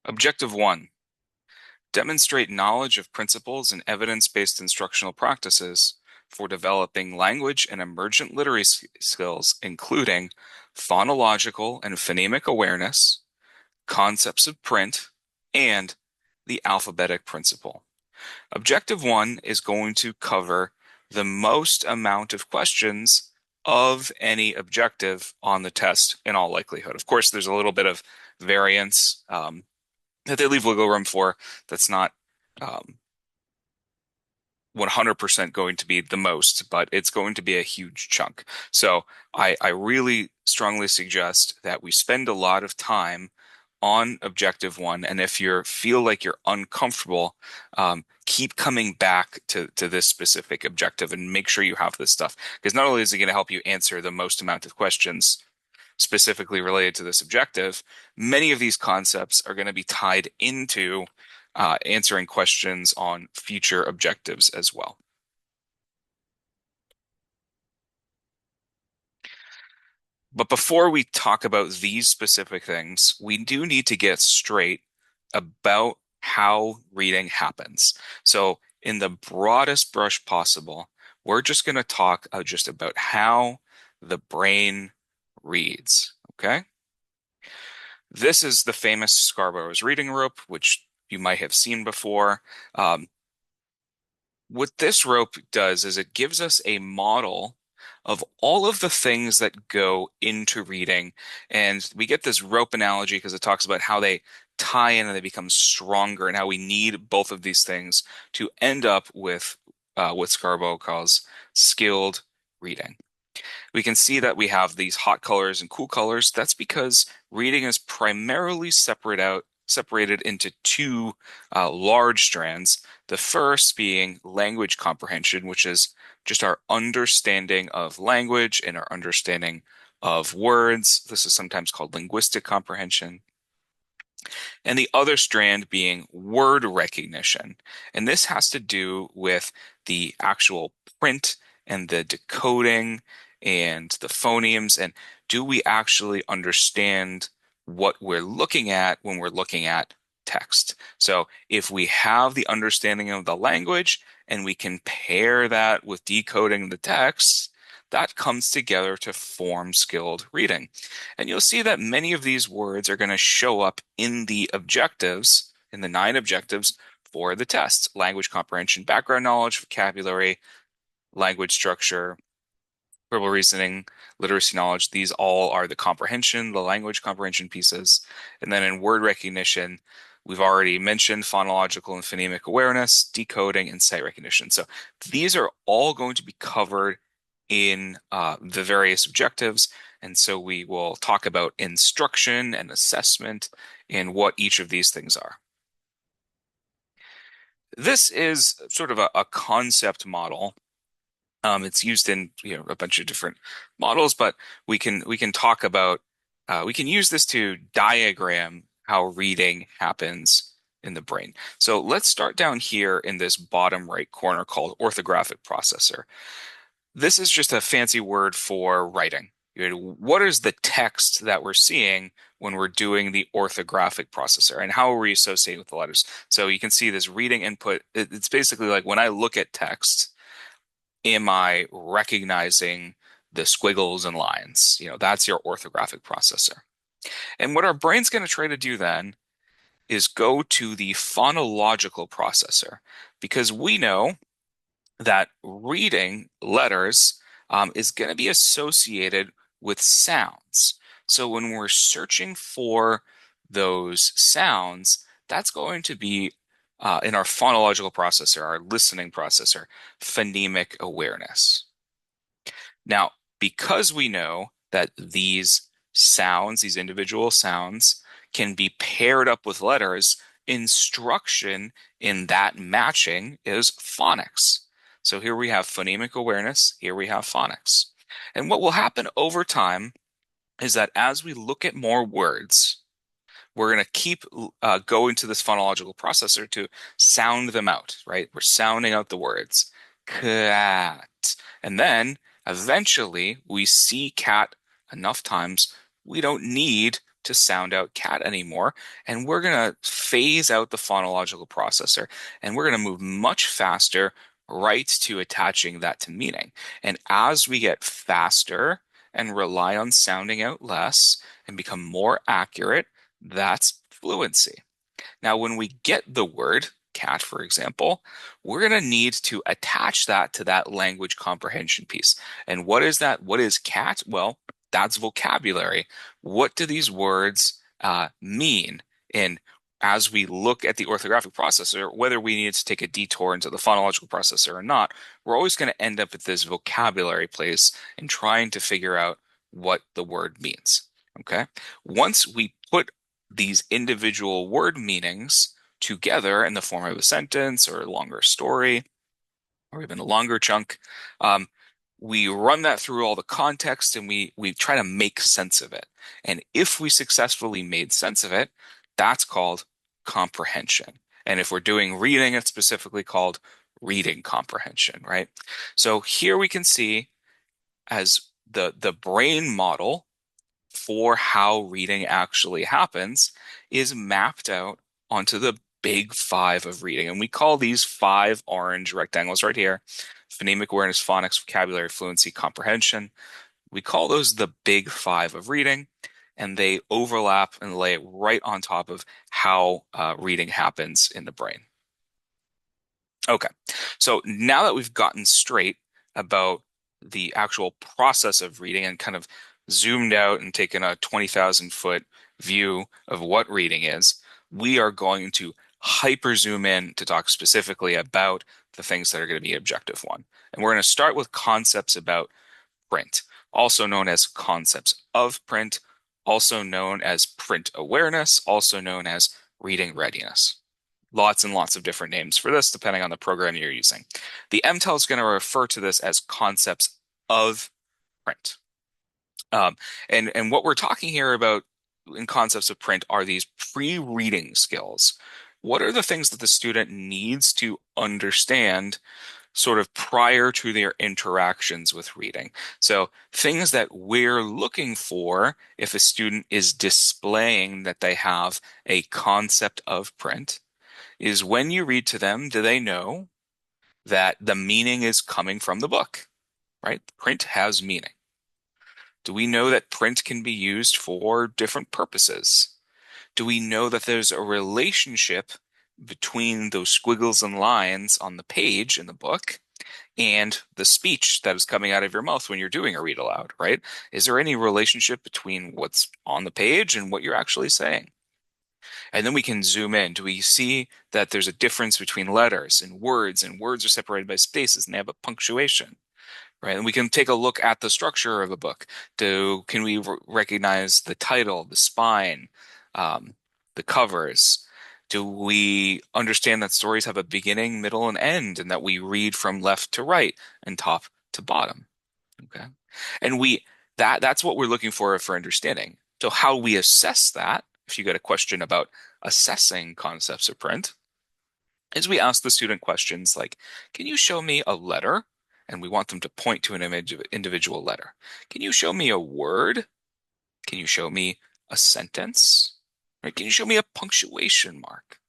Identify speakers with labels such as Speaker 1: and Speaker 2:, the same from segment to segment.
Speaker 1: Objective 1. Demonstrate knowledge of principles and evidence-based instructional practices for developing language and emergent literacy skills, including phonological and phonemic awareness, concepts of print, and the alphabetic principle. Objective 1 is going to cover the most amount of questions of any objective on the test in all likelihood. Of course, there's a little bit of variance that they leave wiggle room for. That's not 100% going to be the most, but it's going to be a huge chunk. So I really strongly suggest that we spend a lot of time on objective 1. And if you feel like you're uncomfortable, keep coming back to this specific objective and make sure you have this stuff. Because not only is it going to help you answer the most amount of questions specifically related to this objective, many of these concepts are going to be tied into answering questions on future objectives as well. But before we talk about these specific things, we do need to get straight about how reading happens. So in the broadest brush possible, we're just going to talk just about how the brain reads, okay? This is the famous Scarborough's reading rope, which you might have seen before. What this rope does is it gives us a model of all of the things that go into reading. And we get this rope analogy because it talks about how they tie in and they become stronger and how we need both of these things to end up with what Scarborough calls skilled reading. We can see that we have these hot colors and cool colors. That's because reading is primarily separated into two large strands. The first being language comprehension, which is just our understanding of language and our understanding of words. This is sometimes called linguistic comprehension. And the other strand being word recognition. And this has to do with the actual print and the decoding and the phonemes. And do we actually understand what we're looking at when we're looking at text? So if we have the understanding of the language and we can pair that with decoding the text, that comes together to form skilled reading. And you'll see that many of these words are going to show up in the objectives, in the 9 objectives for the test: language comprehension, background knowledge, vocabulary, language structure, verbal reasoning, literacy knowledge. These all are the comprehension, the language comprehension pieces. And then in word recognition, we've already mentioned phonological and phonemic awareness, decoding, and sight recognition. So these are all going to be covered in the various objectives. And so we will talk about instruction and assessment and what each of these things are. This is sort of a concept model. It's used in a bunch of different models, but we can talk about we can use this to diagram how reading happens in the brain. So let's start down here in this bottom right corner called orthographic processor. This is just a fancy word for writing. What is the text that we're seeing when we're doing the orthographic processor, and how are we associating with the letters? So you can see this reading input. It's basically like when I look at text, am I recognizing the squiggles and lines? That's your orthographic processor. And what our brain's going to try to do then is go to the phonological processor, because we know that reading letters is going to be associated with sounds. So when we're searching for those sounds, that's going to be in our phonological processor, our listening processor, phonemic awareness. Now, because we know that these sounds, these individual sounds, can be paired up with letters, instruction in that matching is phonics. So here we have phonemic awareness, here we have phonics. And what will happen over time is that as we look at more words, we're going to keep going to this phonological processor to sound them out, right? We're sounding out the words. Cat. And then eventually we see cat enough times, we don't need to sound out cat anymore, and we're going to phase out the phonological processor, and we're going to move much faster right to attaching that to meaning. And as we get faster and rely on sounding out less and become more accurate, that's fluency. Now, when we get the word cat, for example, we're going to need to attach that to that language comprehension piece. And what is that? What is cat? Well, that's vocabulary. What do these words mean? And as we look at the orthographic processor, whether we need to take a detour into the phonological processor or not, we're always going to end up at this vocabulary place and trying to figure out what the word means. Okay. Once we put these individual word meanings together in the form of a sentence or a longer story or even a longer chunk, um, we run that through all the context and we try to make sense of it. And if we successfully made sense of it, that's called comprehension. And if we're doing reading, it's specifically called reading comprehension, right? So here we can see as the brain model for how reading actually happens is mapped out onto the big five of reading. And we call these five orange rectangles right here: phonemic awareness, phonics, vocabulary, fluency, comprehension. We call those the big five of reading, and they overlap and lay right on top of how reading happens in the brain. Okay, so now that we've gotten straight about the actual process of reading and kind of zoomed out and taken a 20,000-foot view of what reading is, we are going to hyper zoom in to talk specifically about the things that are going to be objective one. And we're going to start with concepts about print, also known as concepts of print, also known as print awareness, also known as reading readiness. Lots and lots of different names for this, depending on the program you're using. The MTEL is going to refer to this as concepts of print. And what we're talking here about in concepts of print are these pre-reading skills. What are the things that the student needs to understand sort of prior to their interactions with reading? So things that we're looking for if a student is displaying that they have a concept of print is when you read to them, do they know that the meaning is coming from the book, right? Print has meaning. Do we know that print can be used for different purposes? Do we know that there's a relationship between those squiggles and lines on the page in the book and the speech that is coming out of your mouth when you're doing a read aloud, right? Is there any relationship between what's on the page and what you're actually saying? And then we can zoom in. Do we see that there's a difference between letters and words are separated by spaces and they have a punctuation, right? And we can take a look at the structure of a book. Can we recognize the title, the spine, the covers? Do we understand that stories have a beginning, middle, and end, and that we read from left to right and top to bottom? Okay. And that's what we're looking for understanding. So how we assess that, if you get a question about assessing concepts of print, is we ask the student questions like, can you show me a letter? And we want them to point to an image of an individual letter. Can you show me a word? Can you show me a sentence? Right? Can you show me a punctuation mark?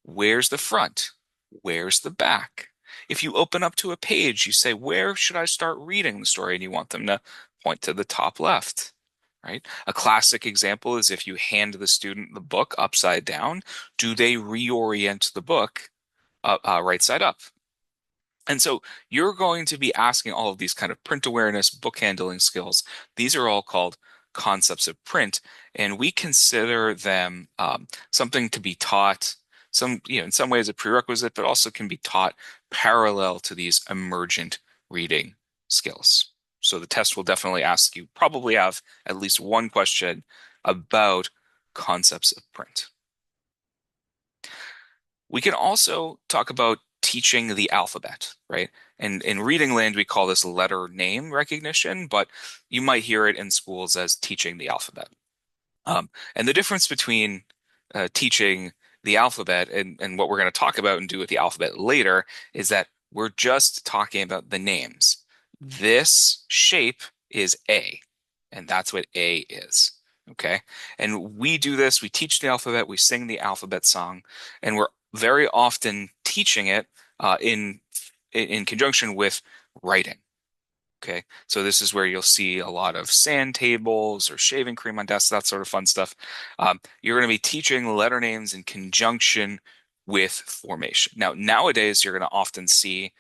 Speaker 1: Where's the front? Where's the back? If you open up to a page, you say, where should I start reading the story? And you want them to point to the top left, right? A classic example is if you hand the student the book upside down, do they reorient the book right side up? And so you're going to be asking all of these kind of print awareness, book handling skills. These are all called concepts of print, and we consider them something to be taught, in some ways a prerequisite, but also can be taught parallel to these emergent reading skills. So the test will definitely ask you, probably have at least one question about concepts of print. We can also talk about teaching the alphabet, right? And in reading land, we call this letter name recognition, but you might hear it in schools as teaching the alphabet. And the difference between teaching the alphabet and what we're going to talk about and do with the alphabet later is that we're just talking about the names. This shape is A, and that's what A is. Okay. And we do this, we teach the alphabet, we sing the alphabet song, and we're very often teaching it in conjunction with writing. Okay. So this is where you'll see a lot of sand tables or shaving cream on desks, that sort of fun stuff. You're going to be teaching letter names in conjunction with formation. Now, nowadays, you're going to often see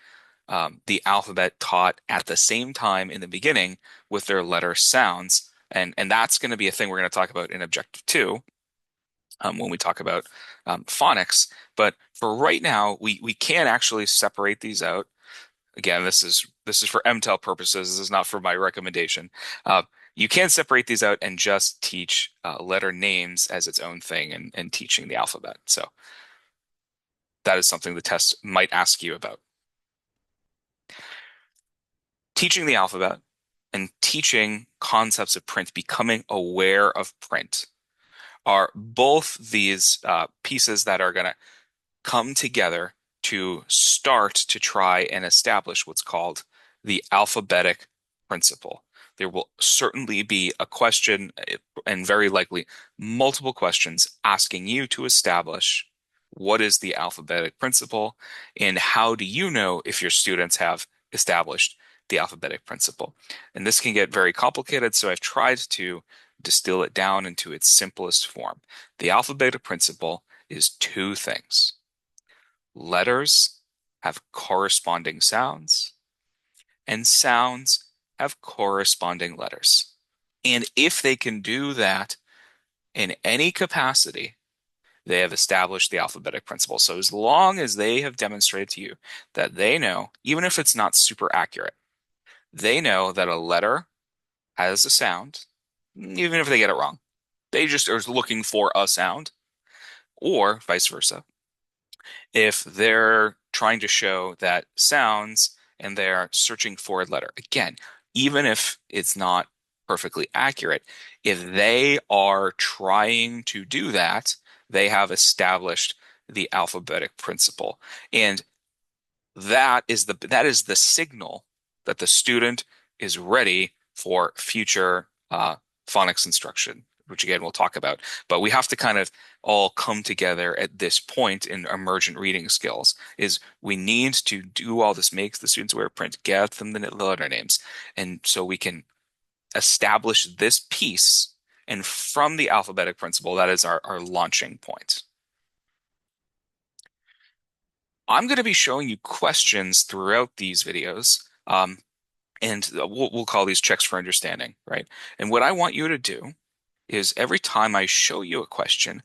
Speaker 1: the alphabet taught at the same time in the beginning with their letter sounds. And that's going to be a thing we're going to talk about in Objective 2 when we talk about phonics. But for right now, we can actually separate these out. Again, this is for MTEL purposes. This is not for my recommendation. Uh, you can separate these out and just teach letter names as its own thing and teaching the alphabet. So that is something the test might ask you about. Teaching the alphabet and teaching concepts of print, becoming aware of print, are both these pieces that are going to come together to start to try and establish what's called the alphabetic principle. There will certainly be a question, and very likely multiple questions, asking you to establish what is the alphabetic principle and how do you know if your students have established the alphabetic principle. And this can get very complicated, so I've tried to distill it down into its simplest form. The alphabetic principle is two things. Letters have corresponding sounds, and sounds have corresponding letters. And if they can do that in any capacity, they have established the alphabetic principle. So as long as they have demonstrated to you that they know, even if it's not super accurate, they know that a letter has a sound, even if they get it wrong. They just are looking for a sound, or vice versa. If they're trying to show that sounds and they're searching for a letter, again, even if it's not perfectly accurate, if they are trying to do that, they have established the alphabetic principle. And that is the signal that the student is ready for future phonics instruction, which again we'll talk about. But we have to kind of all come together at this point in emergent reading skills. Is we need to do all this, make the students aware of print, get them the letter names, and so we can establish this piece. And from the alphabetic principle, that is our launching point. I'm going to be showing you questions throughout these videos, and we'll call these checks for understanding, right? And what I want you to do is every time I show you a question,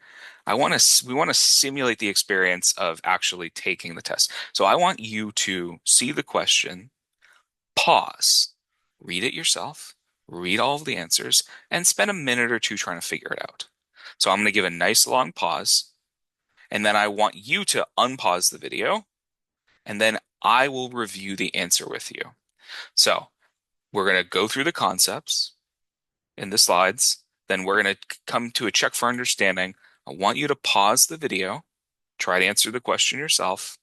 Speaker 1: we want to simulate the experience of actually taking the test. So I want you to see the question, pause, read it yourself, read all of the answers, and spend a minute or two trying to figure it out. So I'm going to give a nice long pause, and then I want you to unpause the video, and then I will review the answer with you. So we're going to go through the concepts in the slides. Then we're going to come to a check for understanding. I want you to pause the video, try to answer the question yourself,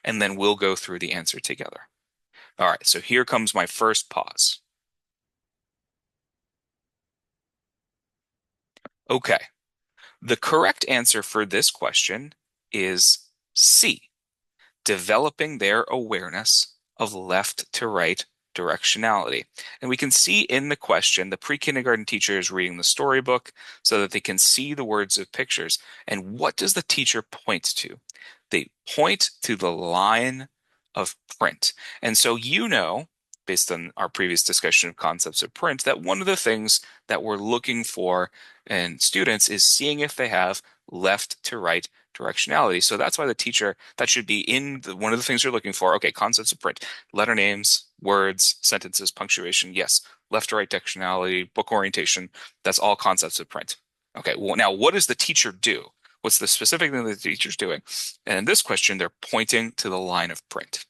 Speaker 1: and then we'll go through the answer together. All right, so here comes my first pause. Okay, the correct answer for this question is C, developing their awareness of left to right directionality. And we can see in the question, the pre-kindergarten teacher is reading the storybook so that they can see the words of pictures. And what does the teacher point to? They point to the line of print. And so you know, based on our previous discussion of concepts of print, that one of the things that we're looking for in students is seeing if they have left to right directionality. So that's why the teacher, that should be in one of the things you're looking for. Okay, concepts of print, letter names, words, sentences, punctuation. Yes, left to right directionality, book orientation. That's all concepts of print. Okay, well, now what does the teacher do? What's the specific thing that the teacher's doing? And in this question, they're pointing to the line of print.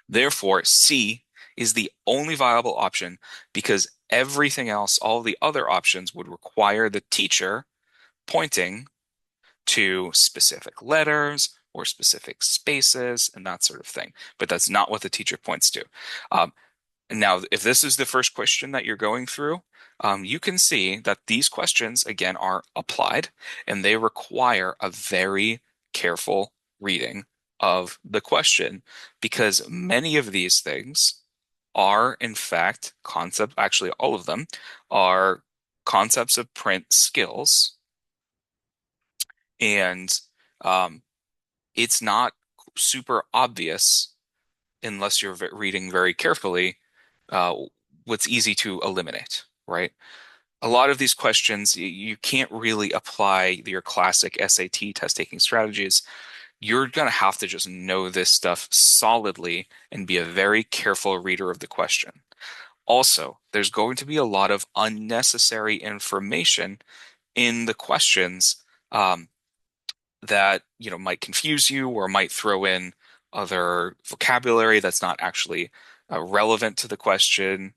Speaker 1: Therefore, C is the only viable option because everything else, all the other options would require the teacher pointing to specific letters or specific spaces and that sort of thing. But that's not what the teacher points to. Now, if this is the first question that you're going through, you can see that these questions, again, are applied and they require a very careful reading of the question because many of these things are, in fact, actually, all of them are concepts of print skills. And um, it's not super obvious unless you're reading very carefully uh, what's easy to eliminate, right? A lot of these questions, you can't really apply your classic SAT test taking strategies. You're going to have to just know this stuff solidly and be a very careful reader of the question. Also, there's going to be a lot of unnecessary information in the questions um, that might confuse you or might throw in other vocabulary that's not actually relevant to the question,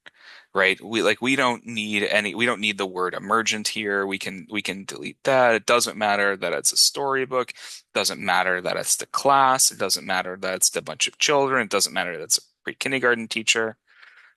Speaker 1: right? We don't need the word emergent here. We can delete that. It doesn't matter that it's a storybook. It doesn't matter that it's the class. It doesn't matter that it's a bunch of children. It doesn't matter that it's a pre-kindergarten teacher.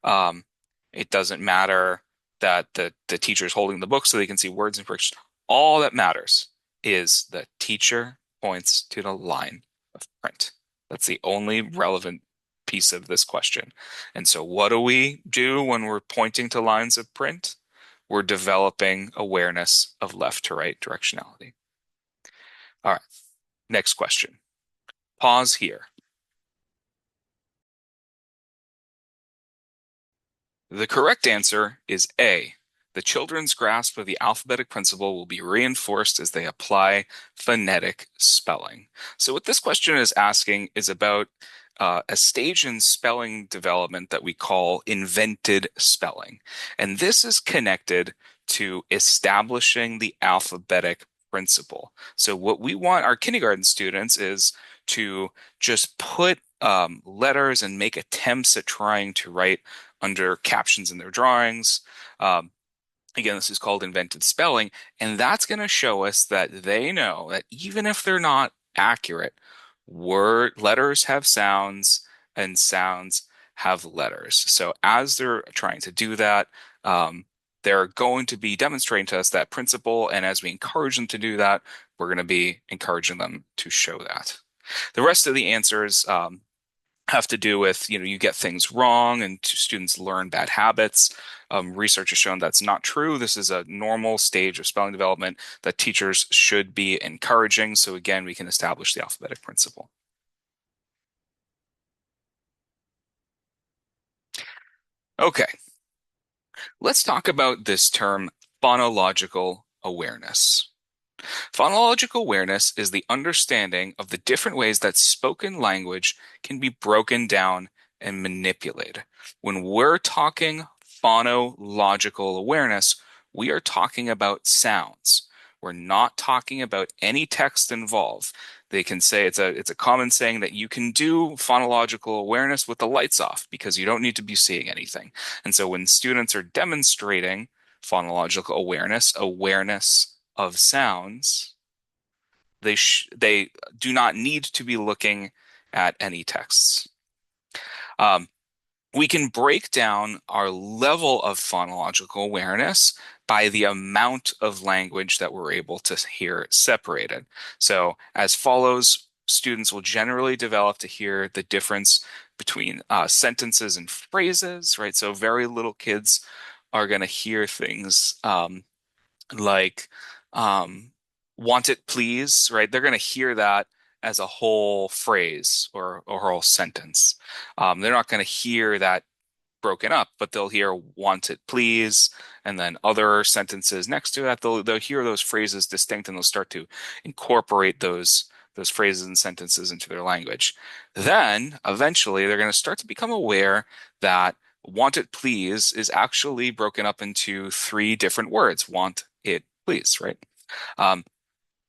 Speaker 1: Um, it doesn't matter that the teacher is holding the book so they can see words and pictures. All that matters is the teacher points to the line of print. That's the only relevant piece of this question. And so what do we do when we're pointing to lines of print? We're developing awareness of left to right directionality. All right, next question. Pause here. The correct answer is A. The children's grasp of the alphabetic principle will be reinforced as they apply phonetic spelling. So, what this question is asking is about a stage in spelling development that we call invented spelling. And this is connected to establishing the alphabetic principle. So, what we want our kindergarten students is to just put letters and make attempts at trying to write under captions in their drawings. Um, Again, this is called invented spelling, and that's going to show us that they know that even if they're not accurate, word letters have sounds and sounds have letters. So as they're trying to do that, they're going to be demonstrating to us that principle, and as we encourage them to do that, we're going to be encouraging them to show that. The rest of the answers have to do with, you get things wrong and students learn bad habits. Research has shown that's not true. This is a normal stage of spelling development that teachers should be encouraging. So again, we can establish the alphabetic principle. Okay, let's talk about this term phonological awareness. Phonological awareness is the understanding of the different ways that spoken language can be broken down and manipulated. When we're talking phonological awareness, we are talking about sounds. We're not talking about any text involved. They can say it's a common saying that you can do phonological awareness with the lights off because you don't need to be seeing anything. And so when students are demonstrating phonological awareness of sounds, they do not need to be looking at any texts. Um, we can break down our level of phonological awareness by the amount of language that we're able to hear separated. So as follows, students will generally develop to hear the difference between sentences and phrases, right? So very little kids are going to hear things like um, want it please, right? They're going to hear that as a whole phrase or whole sentence. They're not going to hear that broken up, but they'll hear want it please, and then other sentences next to that. They'll hear those phrases distinct and they'll start to incorporate those phrases and sentences into their language. Then eventually they're going to start to become aware that want it please is actually broken up into three different words. Want it please, right? Um,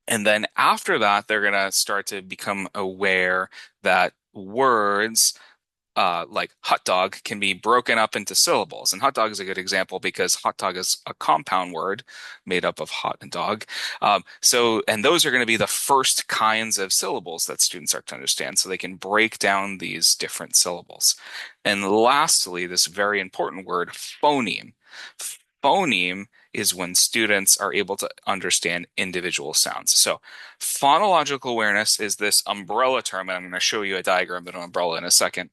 Speaker 1: and then after that, they're going to start to become aware that words like hot dog can be broken up into syllables. And hot dog is a good example because hot dog is a compound word made up of hot and dog. And those are going to be the first kinds of syllables that students start to understand. So they can break down these different syllables. And lastly, this very important word, phoneme. Phoneme is when students are able to understand individual sounds. So phonological awareness is this umbrella term, and I'm going to show you a diagram of an umbrella in a second,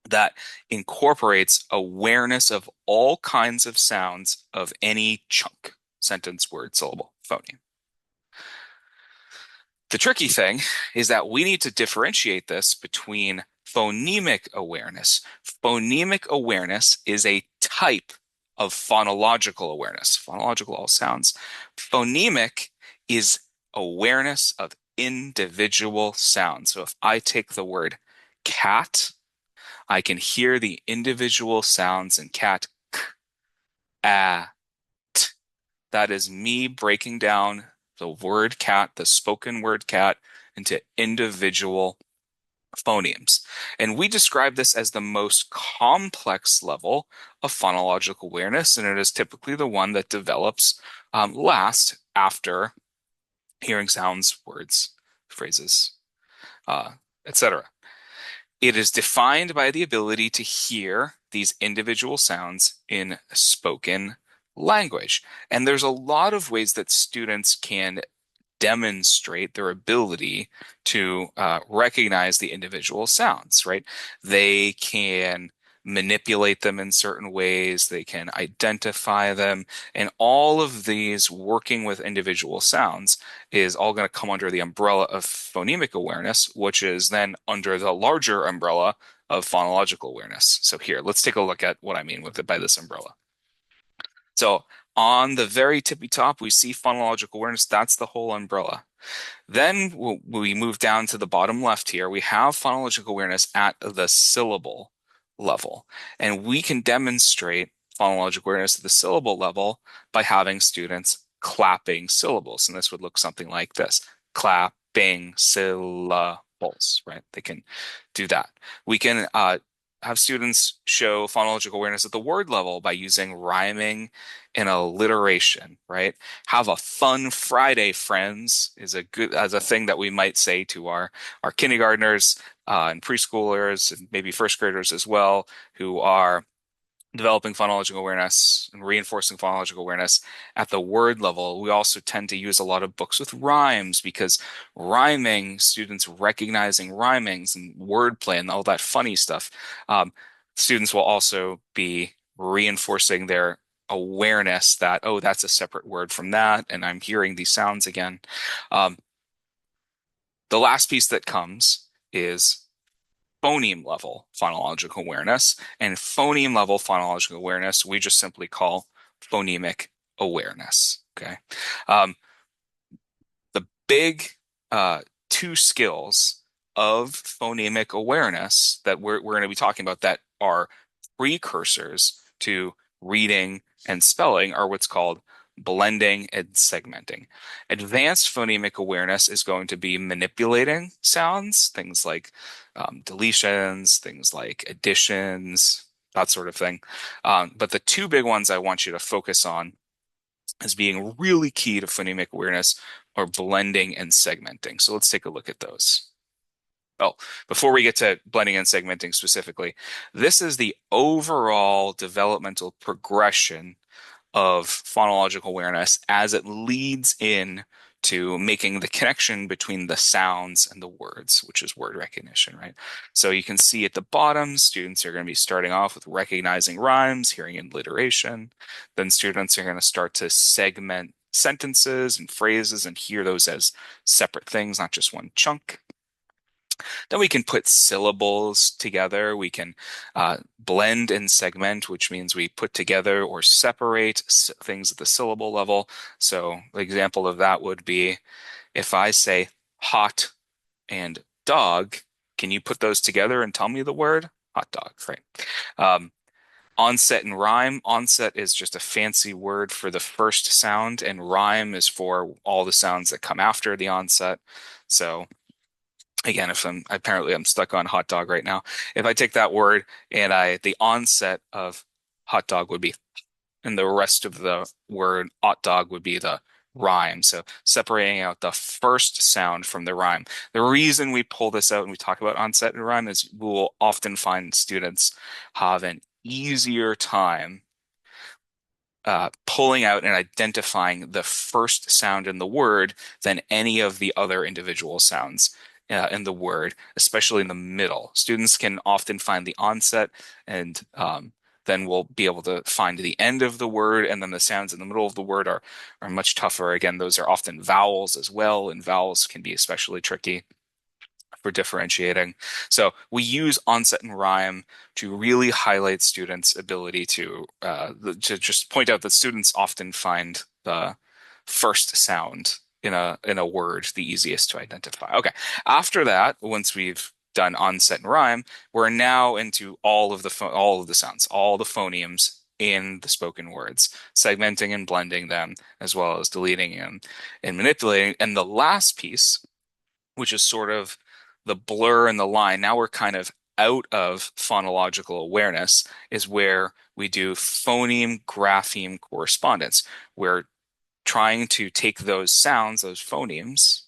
Speaker 1: that incorporates awareness of all kinds of sounds of any chunk, sentence, word, syllable, phoneme. The tricky thing is that we need to differentiate this between phonemic awareness. Phonemic awareness is a type of phonological awareness. Phonological, all sounds. Phonemic is awareness of individual sounds. So if I take the word cat, I can hear the individual sounds in cat, k, a, t. That is me breaking down the word cat, the spoken word cat, into individual phonemes. And we describe this as the most complex level of phonological awareness, and it is typically the one that develops last after hearing sounds, words, phrases, uh, etc. It is defined by the ability to hear these individual sounds in spoken language. And there's a lot of ways that students can demonstrate their ability to recognize the individual sounds, right? They can manipulate them in certain ways, they can identify them, and all of these working with individual sounds is all going to come under the umbrella of phonemic awareness, which is then under the larger umbrella of phonological awareness. So here, let's take a look at what I mean with it by this umbrella. So on the very tippy top, we see phonological awareness. That's the whole umbrella. Then we move down to the bottom left here. We have phonological awareness at the syllable level. And we can demonstrate phonological awareness at the syllable level by having students clapping syllables. And this would look something like this. Clapping syllables, right? They can do that. We can have students show phonological awareness at the word level by using rhyming and alliteration, right? Have a fun Friday, friends, is a good as a thing that we might say to our kindergartners and preschoolers and maybe first graders as well, who are developing phonological awareness and reinforcing phonological awareness at the word level. We also tend to use a lot of books with rhymes because rhyming, students recognizing rhymings and wordplay and all that funny stuff. Students will also be reinforcing their awareness that, oh, that's a separate word from that, and I'm hearing these sounds again. The last piece that comes is phoneme level phonological awareness. And phoneme level phonological awareness, we just simply call phonemic awareness. Okay. Um, the big two skills of phonemic awareness that we're going to be talking about that are precursors to reading and spelling are what's called blending and segmenting. Advanced phonemic awareness is going to be manipulating sounds, things like deletions, things like additions, that sort of thing. But the two big ones I want you to focus on as being really key to phonemic awareness are blending and segmenting. So let's take a look at those. Oh, before we get to blending and segmenting specifically, this is the overall developmental progression of phonological awareness as it leads in to making the connection between the sounds and the words, which is word recognition, right? So you can see at the bottom, students are going to be starting off with recognizing rhymes, hearing alliteration. Then students are going to start to segment sentences and phrases and hear those as separate things, not just one chunk. Then we can put syllables together. We can blend and segment, which means we put together or separate things at the syllable level. So the example of that would be if I say hot and dog, can you put those together and tell me the word? Hot dog, right? Um, Onset and rhyme. Onset is just a fancy word for the first sound, and rhyme is for all the sounds that come after the onset. So again, if I'm stuck on hot dog right now. If I take that word and the onset of hot dog would be, and the rest of the word hot dog would be the rhyme. So separating out the first sound from the rhyme. The reason we pull this out and we talk about onset and rhyme is we will often find students have an easier time pulling out and identifying the first sound in the word than any of the other individual sounds in the word, especially in the middle. Students can often find the onset and then we'll be able to find the end of the word, and then the sounds in the middle of the word are much tougher. Again, those are often vowels as well, and vowels can be especially tricky for differentiating. So we use onset and rhyme to really highlight students' ability to just point out that students often find the first sound in a word the easiest to identify. Okay. After that, once we've done onset and rhyme, we're now into all of the sounds, all the phonemes in the spoken words, segmenting and blending them, as well as deleting and manipulating. And the last piece, which is sort of the blur and the line. Now we're kind of out of phonological awareness, is where we do phoneme grapheme correspondence. We're trying to take those sounds, those phonemes,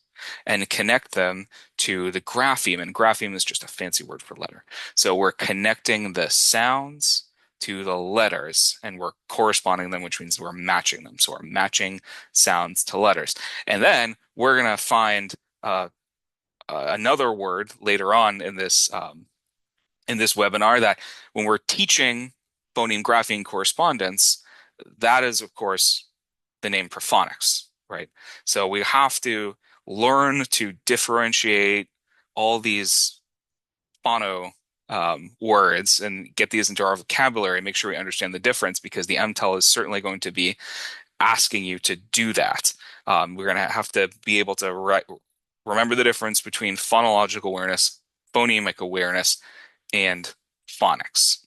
Speaker 1: and connect them to the grapheme. And grapheme is just a fancy word for letter. So we're connecting the sounds to the letters and we're corresponding them, which means we're matching them. So we're matching sounds to letters. And then we're going to find another word later on in this webinar that when we're teaching phoneme grapheme correspondence, that is, of course, the name for phonics, right? So we have to learn to differentiate all these phono words and get these into our vocabulary, make sure we understand the difference because the MTEL is certainly going to be asking you to do that. We're going to have to be able to remember the difference between phonological awareness, phonemic awareness, and phonics.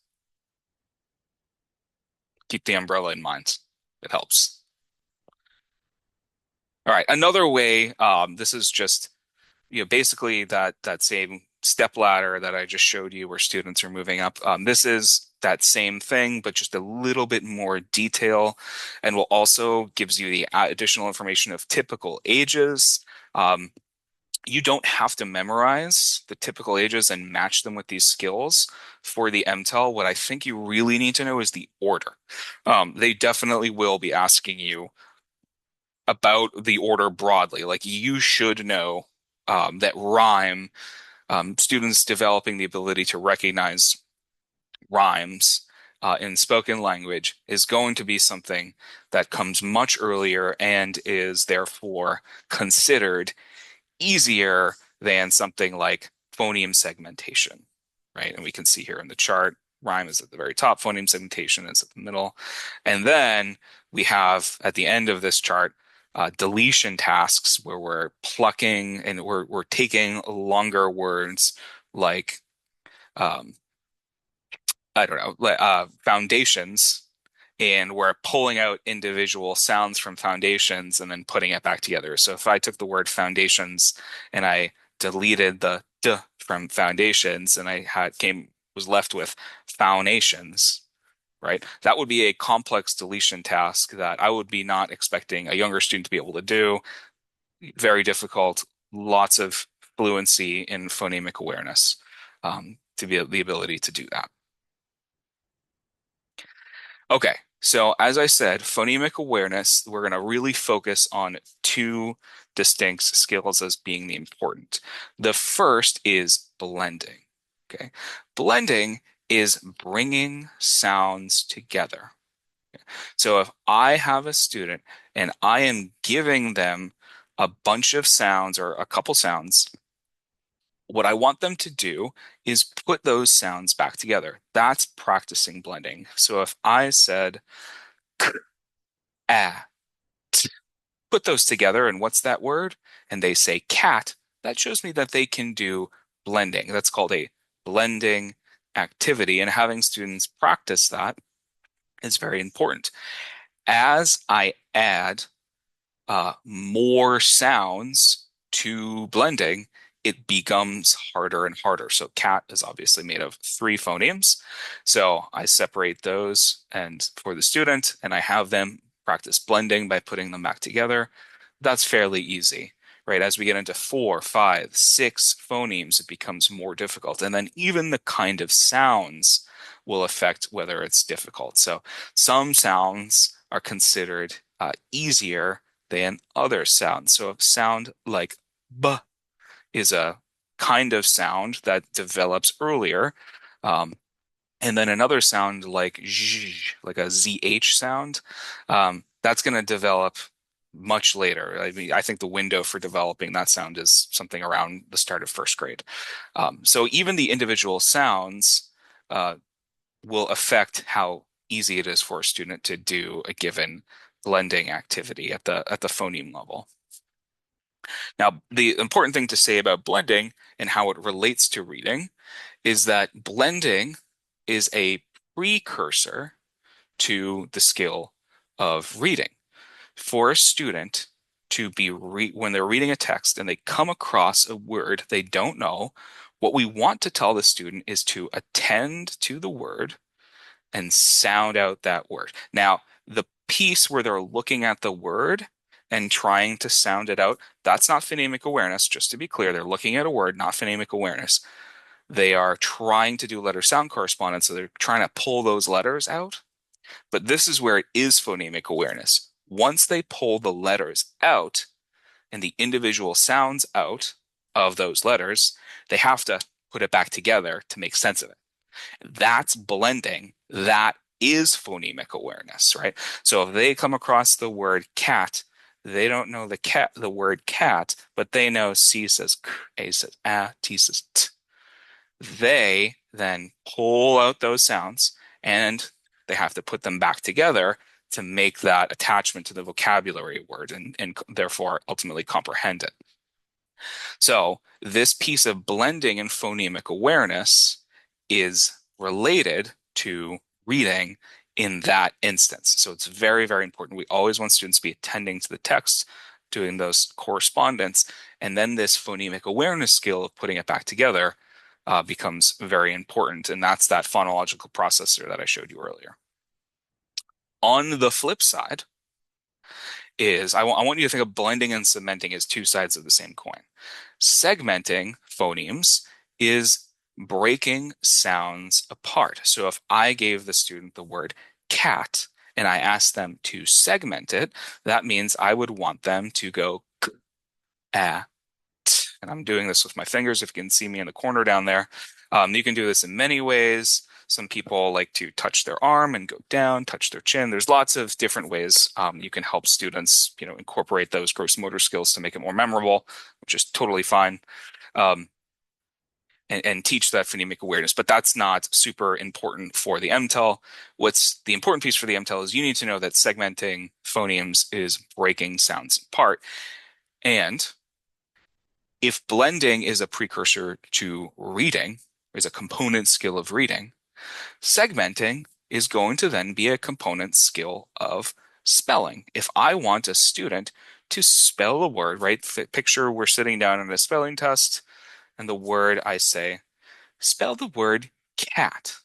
Speaker 1: Keep the umbrella in mind. It helps. All right, another way, this is just, basically that same step ladder that I just showed you where students are moving up. This is that same thing, but just a little bit more detail, and will also gives you the additional information of typical ages. You don't have to memorize the typical ages and match them with these skills for the MTEL. What I think you really need to know is the order. They definitely will be asking you about the order broadly. Like you should know that rhyme, students developing the ability to recognize rhymes in spoken language is going to be something that comes much earlier and is therefore considered easier than something like phoneme segmentation, right? And we can see here in the chart, rhyme is at the very top, phoneme segmentation is at the middle. And then we have at the end of this chart, deletion tasks where we're plucking and we're taking longer words like I don't know, foundations, and we're pulling out individual sounds from foundations and then putting it back together. So if I took the word foundations and I deleted the d from foundations and I was left with foundations, right? That would be a complex deletion task that I would be not expecting a younger student to be able to do. Very difficult, lots of fluency in phonemic awareness to be the ability to do that. Okay, so as I said, phonemic awareness, we're going to really focus on two distinct skills as being the important. The first is blending. Okay, blending is bringing sounds together. So if I have a student and I am giving them a bunch of sounds or a couple sounds, what I want them to do is put those sounds back together. That's practicing blending. So if I said, ah, put those together, and what's that word? And they say cat, that shows me that they can do blending. That's called a blending activity. And having students practice that is very important. As I add more sounds to blending, it becomes harder and harder. So cat is obviously made of three phonemes. So I separate those and for the student, and I have them practice blending by putting them back together. That's fairly easy, right? As we get into 4, 5, 6 phonemes, it becomes more difficult. And then even the kind of sounds will affect whether it's difficult. So some sounds are considered easier than other sounds. So a sound like B is a kind of sound that develops earlier. Um, and then another sound like zh, like a ZH sound, that's going to develop much later. I mean, I think the window for developing that sound is something around the start of first grade. So even the individual sounds uh, will affect how easy it is for a student to do a given blending activity at the phoneme level. Now, the important thing to say about blending and how it relates to reading is that blending is a precursor to the skill of reading. For a student to be when they're reading a text and they come across a word they don't know, what we want to tell the student is to attend to the word and sound out that word. Now, the piece where they're looking at the word and trying to sound it out, that's not phonemic awareness, just to be clear. They're looking at a word, not phonemic awareness. They are trying to do letter sound correspondence, so they're trying to pull those letters out. But this is where it is phonemic awareness. Once they pull the letters out and the individual sounds out of those letters, they have to put it back together to make sense of it. That's blending. That is phonemic awareness, right? So if they come across the word cat, they don't know the word cat, but they know C says k, A says a, T says t. They then pull out those sounds and they have to put them back together to make that attachment to the vocabulary word and therefore ultimately comprehend it. So this piece of blending and phonemic awareness is related to reading in that instance. So it's very, very important. We always want students to be attending to the text, doing those correspondence, and then this phonemic awareness skill of putting it back together becomes very important. And that's that phonological processor that I showed you earlier. On the flip side is I want you to think of blending and cementing as two sides of the same coin. Segmenting phonemes is breaking sounds apart. So if I gave the student the word cat and I asked them to segment it, that means I would want them to go k, a, t. And I'm doing this with my fingers if you can see me in the corner down there. You can do this in many ways. Some people like to touch their arm and go down, touch their chin. There's lots of different ways you can help students, incorporate those gross motor skills to make it more memorable, which is totally fine, and teach that phonemic awareness. But that's not super important for the MTEL. What's the important piece for the MTEL is you need to know that segmenting phonemes is breaking sounds apart. And if blending is a precursor to reading, is a component skill of reading, segmenting is going to then be a component skill of spelling. If I want a student to spell a word, right? Picture we're sitting down in a spelling test, and the word I say, spell the word cat.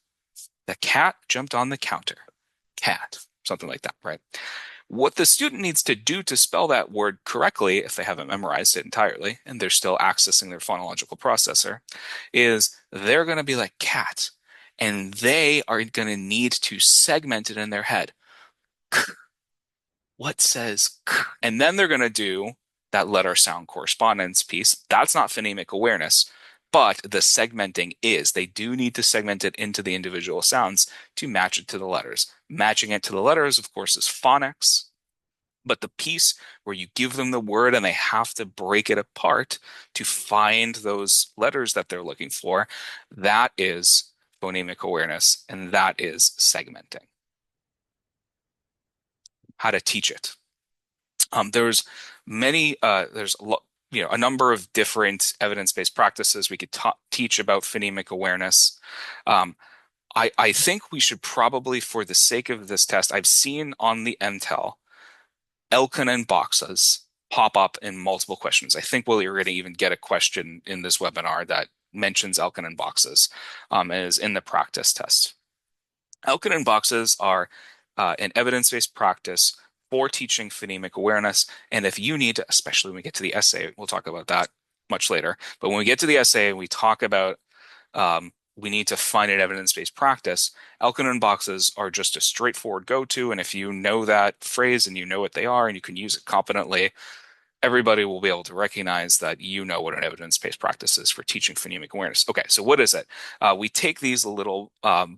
Speaker 1: The cat jumped on the counter. Cat. Something like that, right? What the student needs to do to spell that word correctly, if they haven't memorized it entirely and they're still accessing their phonological processor, is they're going to be like cat. And they are going to need to segment it in their head. What says k? And then they're going to do that letter sound correspondence piece. That's not phonemic awareness, but the segmenting is. They do need to segment it into the individual sounds to match it to the letters. Matching it to the letters, of course, is phonics. But the piece where you give them the word and they have to break it apart to find those letters that they're looking for, that is phonemic awareness, and that is segmenting. How to teach it. There's a number of different evidence-based practices we could teach about phonemic awareness. I think we should probably, for the sake of this test, I've seen on the MTEL Elkin and boxes pop up in multiple questions. I think you're going to even get a question in this webinar that mentions Elkin and boxes is in the practice test. Elkin and boxes are an evidence-based practice for teaching phonemic awareness. And if you need to, especially when we get to the essay, we'll talk about that much later. But when we get to the essay and we talk about we need to find an evidence-based practice, Elkonin boxes are just a straightforward go-to. And if you know that phrase and you know what they are and you can use it competently, everybody will be able to recognize that you know what an evidence-based practice is for teaching phonemic awareness. Okay, so what is it? We take these little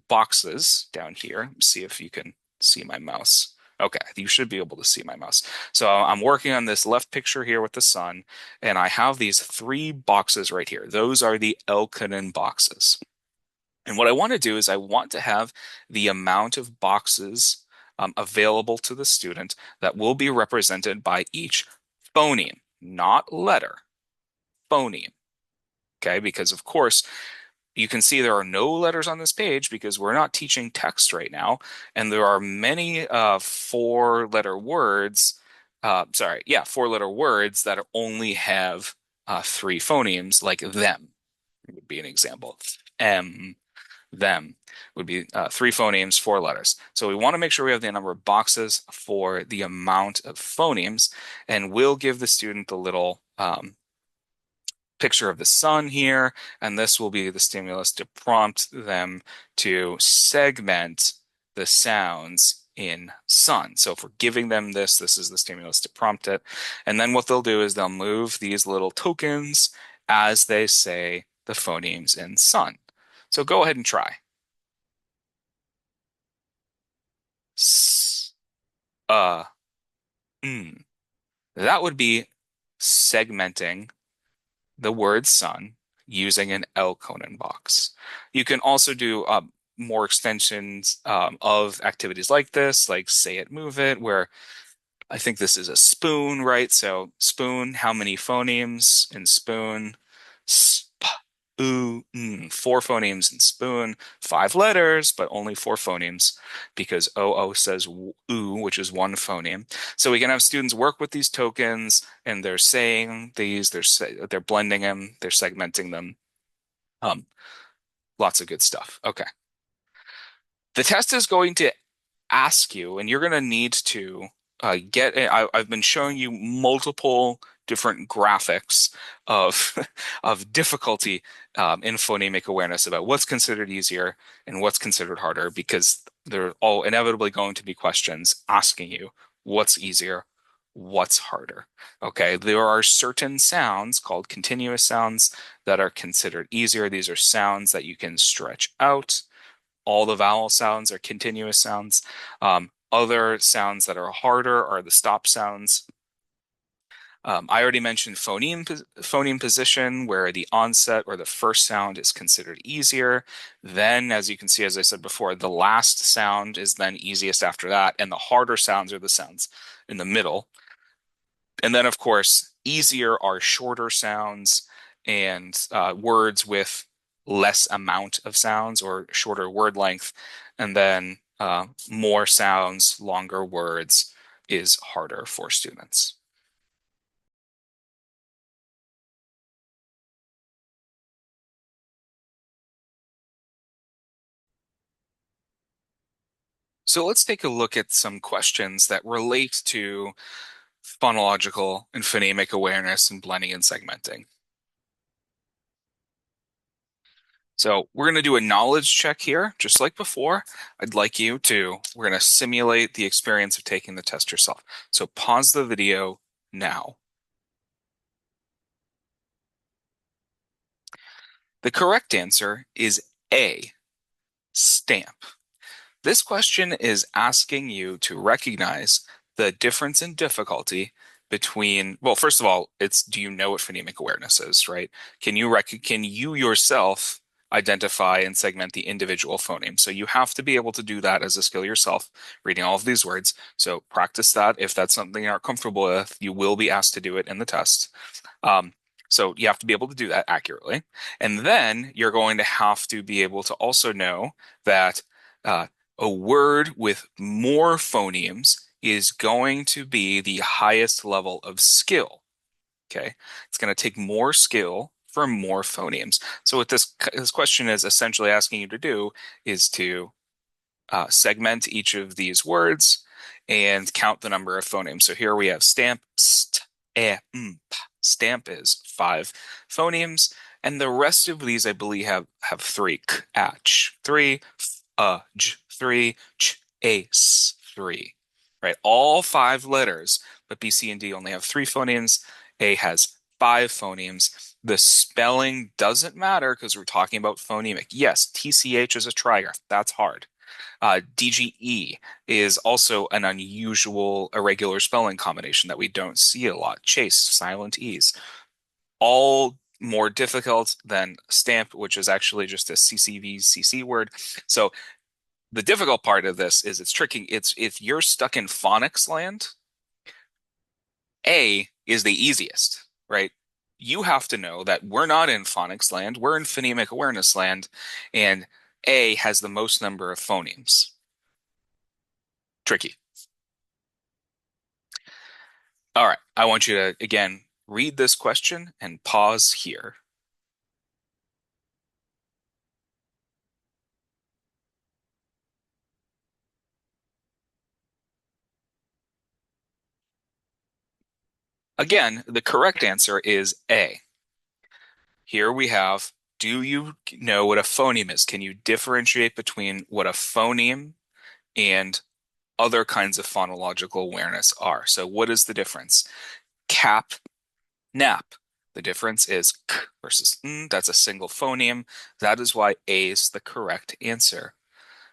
Speaker 1: boxes down here. See if you can see my mouse. Okay, you should be able to see my mouse. So I'm working on this left picture here with the sun, and I have these three boxes right here. Those are the Elkonin boxes. And what I want to do is I want to have the amount of boxes available to the student that will be represented by each phoneme, not letter, phoneme. Okay, because of course, you can see there are no letters on this page because we're not teaching text right now. And there are many four-letter words, sorry, yeah, four-letter words that only have three phonemes, like them would be an example. M, them would be three phonemes, four letters. So we want to make sure we have the number of boxes for the amount of phonemes, and we'll give the student the little picture of the sun here, and this will be the stimulus to prompt them to segment the sounds in sun. So if we're giving them this, this is the stimulus to prompt it. And then what they'll do is they'll move these little tokens as they say the phonemes in sun. So go ahead and try. S, uh, mm. That would be segmenting the word sun using an Elkonin box. You can also do more extensions of activities like this, like say it, move it, where I think this is a spoon, right? So spoon, how many phonemes in spoon? Four phonemes in spoon, five letters, but only four phonemes because OO says oo, which is one phoneme. So we can have students work with these tokens and they're saying these, they're blending them, they're segmenting them. Um, Lots of good stuff. Okay. The test is going to ask you, and you're going to need to I've been showing you multiple different graphics of of difficulty in phonemic awareness about what's considered easier and what's considered harder, because they're all inevitably going to be questions asking you what's easier, what's harder. Okay, there are certain sounds called continuous sounds that are considered easier. These are sounds that you can stretch out. All the vowel sounds are continuous sounds. Other sounds that are harder are the stop sounds. I already mentioned phoneme position, where the onset or the first sound is considered easier. Then, as you can see, as I said before, the last sound is then easiest after that, and the harder sounds are the sounds in the middle. And then, of course, easier are shorter sounds and words with less amount of sounds or shorter word length. And then more sounds, longer words is harder for students. So let's take a look at some questions that relate to phonological and phonemic awareness and blending and segmenting. So we're going to do a knowledge check here, just like before. We're going to simulate the experience of taking the test yourself. So pause the video now. The correct answer is A, stamp. This question is asking you to recognize the difference in difficulty between, well, first of all, it's do you know what phonemic awareness is, right? Can you yourself identify and segment the individual phonemes? So you have to be able to do that as a skill yourself, reading all of these words. So practice that. If that's something you're not comfortable with, you will be asked to do it in the test. Um, so you have to be able to do that accurately. And then you're going to have to be able to also know that uh, a word with more phonemes is going to be the highest level of skill. Okay, it's going to take more skill for more phonemes. So what this question is essentially asking you to do is to segment each of these words and count the number of phonemes. So here we have stamp, st, e, m, p. Stamp is five phonemes, And the rest of these, I believe, have three. K, ach, three, j, three, ch, ace, three. Right? All five letters, but B, C, and D only have three phonemes. A has five phonemes. The spelling doesn't matter because we're talking about phonemic. Yes, TCH is a trigraph. That's hard. DGE is also an unusual irregular spelling combination that we don't see a lot. Chase, silent E's, all more difficult than stamp, which is actually just a CCV word. So the difficult part of this is it's tricky. It's if you're stuck in phonics land, A is the easiest, right? You have to know that we're not in phonics land, we're in phonemic awareness land, and A has the most number of phonemes. Tricky. All right, I want you to, again, read this question and pause here. Again, the correct answer is A. Here we have, do you know what a phoneme is? Can you differentiate between what a phoneme and other kinds of phonological awareness are? So what is the difference? Cap, nap. The difference is k versus n. That's a single phoneme. That is why A is the correct answer.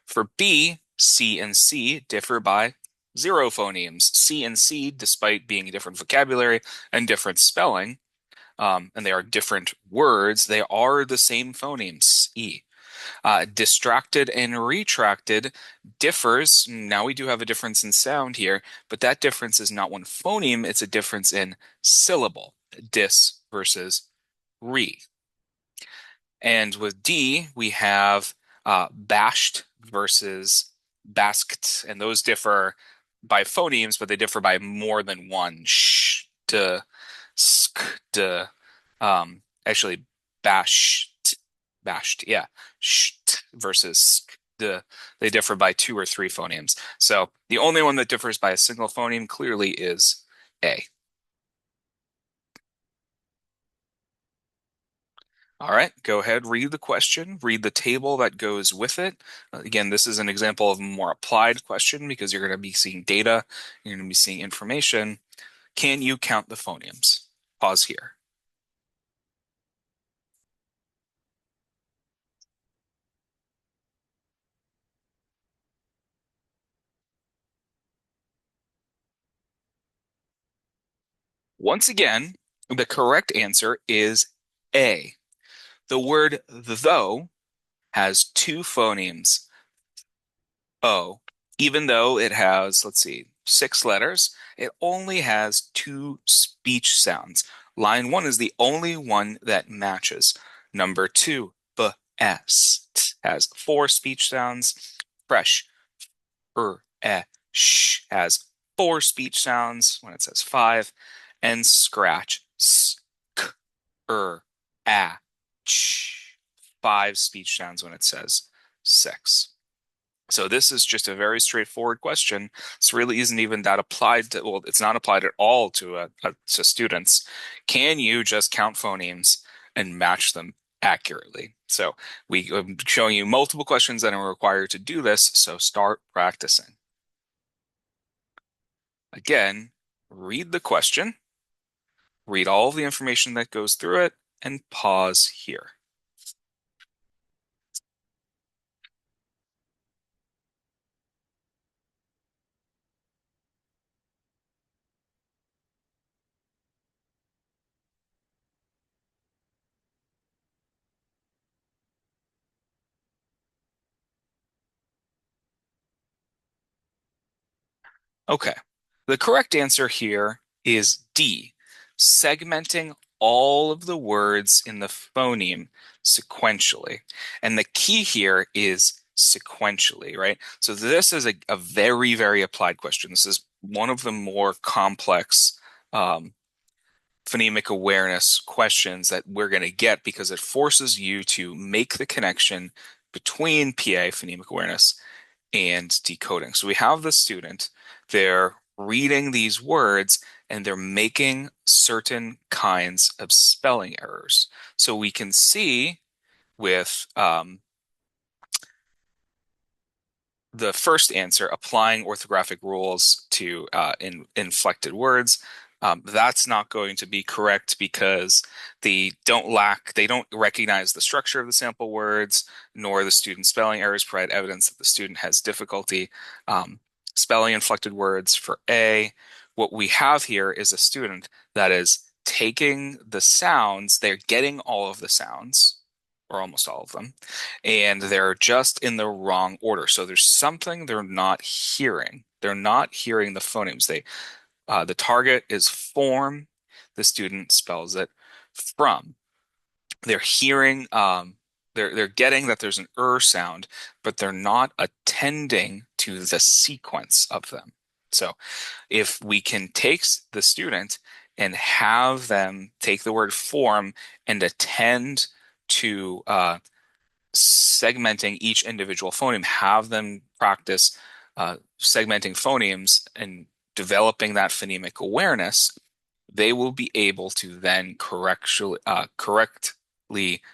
Speaker 1: For B, C and C differ by zero phonemes. C and C, despite being a different vocabulary and different spelling, and they are different words, they are the same phonemes, E. Distracted and retracted differs. Now we do have a difference in sound here, but that difference is not one phoneme, it's a difference in syllable. Dis versus re. And with D, we have bashed versus basked, and those differ by phonemes, but they differ by more than one. Sh, d, sk, d. Actually, bashed, yeah. Sh versus sk, d. They differ by two or three phonemes. So the only one that differs by a single phoneme clearly is A. All right, go ahead, read the question, read the table that goes with it. Again, this is an example of a more applied question because you're going to be seeing data, you're going to be seeing information. Can you count the phonemes? Pause here. Once again, the correct answer is A. The word though has two phonemes, O. Even though it has, let's see, six letters, it only has two speech sounds. Line one is the only one that matches. Number two, b, s, t, has four speech sounds. Fresh, sh, has four speech sounds when it says five. And scratch, s, k, ch, five speech sounds when it says six. So this is just a very straightforward question. This really isn't even that applied to, well, it's not applied at all to students. Can you just count phonemes and match them accurately? So I'm showing you multiple questions that are required to do this, so start practicing. Again, read the question, read all of the information that goes through it, and pause here. Okay. The correct answer here is D, segmenting all of the words in the phoneme sequentially. And the key here is sequentially, right? So this is a very, very applied question. This is one of the more complex phonemic awareness questions that we're going to get because it forces you to make the connection between PA, phonemic awareness, and decoding. So we have the student, they're reading these words and they're making certain kinds of spelling errors. So we can see with the first answer, applying orthographic rules to inflected words, that's not going to be correct because they don't recognize the structure of the sample words, nor the student's spelling errors provide evidence that the student has difficulty spelling inflected words for A. What we have here is a student that is taking the sounds, they're getting all of the sounds, or almost all of them, and they're just in the wrong order. So there's something they're not hearing. They're not hearing the phonemes. The target is form. The student spells it from. They're hearing, they're getting that there's an sound, but they're not attending to the sequence of them. So if we can take the student and have them take the word form and attend to segmenting each individual phoneme, have them practice segmenting phonemes and developing that phonemic awareness, they will be able to then correctly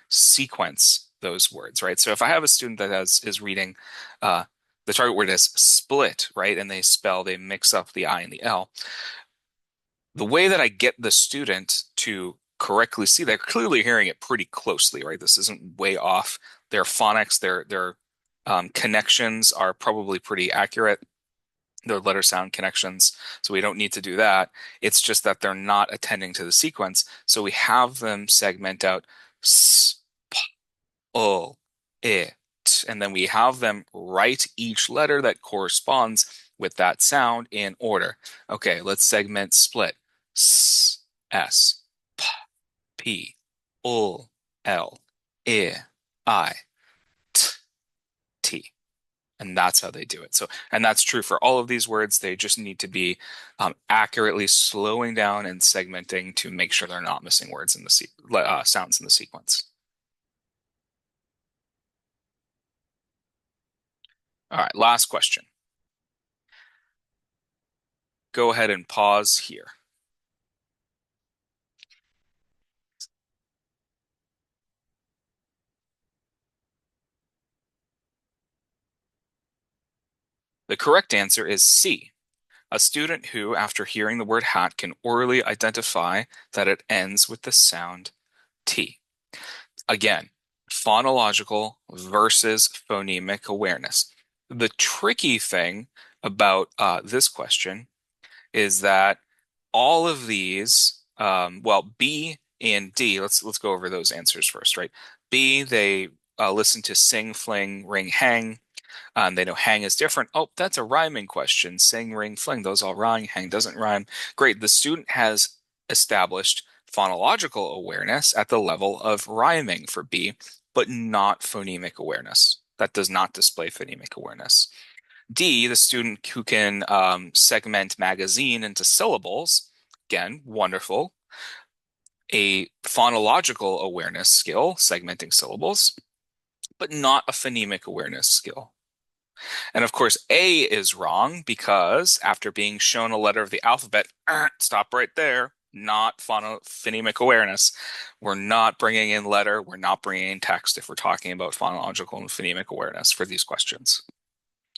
Speaker 1: sequence those words, right? So if I have a student that is reading the target word is split, right, and they mix up the I and the L, the way that I get the student to correctly see, they're clearly hearing it pretty closely, right? This isn't way off. Their phonics, their connections are probably pretty accurate. Their letter sound connections, so we don't need to do that. It's just that they're not attending to the sequence, so we have them segment out s, p, o, I, t, and then we have them write each letter that corresponds with that sound in order. Okay, let's segment split. S, S, P, P, U, L, I, T, T. And that's how they do it. So, and that's true for all of these words. They just need to be accurately slowing down and segmenting to make sure they're not missing words in the sounds in the sequence. All right, last question. Go ahead and pause here. The correct answer is C. A student who, after hearing the word hat, can orally identify that it ends with the sound T. Again, phonological versus phonemic awareness. The tricky thing about this question is that all of these, well, B and D, let's go over those answers first, right? B, they listen to sing, fling, ring, hang. They know hang is different. Oh, that's a rhyming question. Sing, ring, fling, those all rhyme. Hang doesn't rhyme. Great. The student has established phonological awareness at the level of rhyming for B, but not phonemic awareness. That does not display phonemic awareness. D, the student who can segment magazine into syllables, again, wonderful. A phonological awareness skill, segmenting syllables, but not a phonemic awareness skill. And of course, A is wrong because after being shown a letter of the alphabet, stop right there, not phonemic awareness. We're not bringing in letter, we're not bringing in text if we're talking about phonological and phonemic awareness for these questions.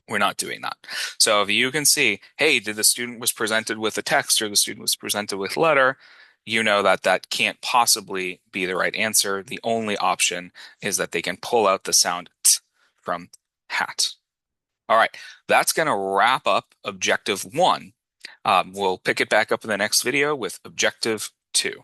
Speaker 1: We're not doing that. So if you can see, hey, did the student was presented with a text or the student was presented with letter, you know that that can't possibly be the right answer. The only option is that they can pull out the sound t from hat. All right, that's going to wrap up objective 1. We'll pick it back up in the next video with objective 2.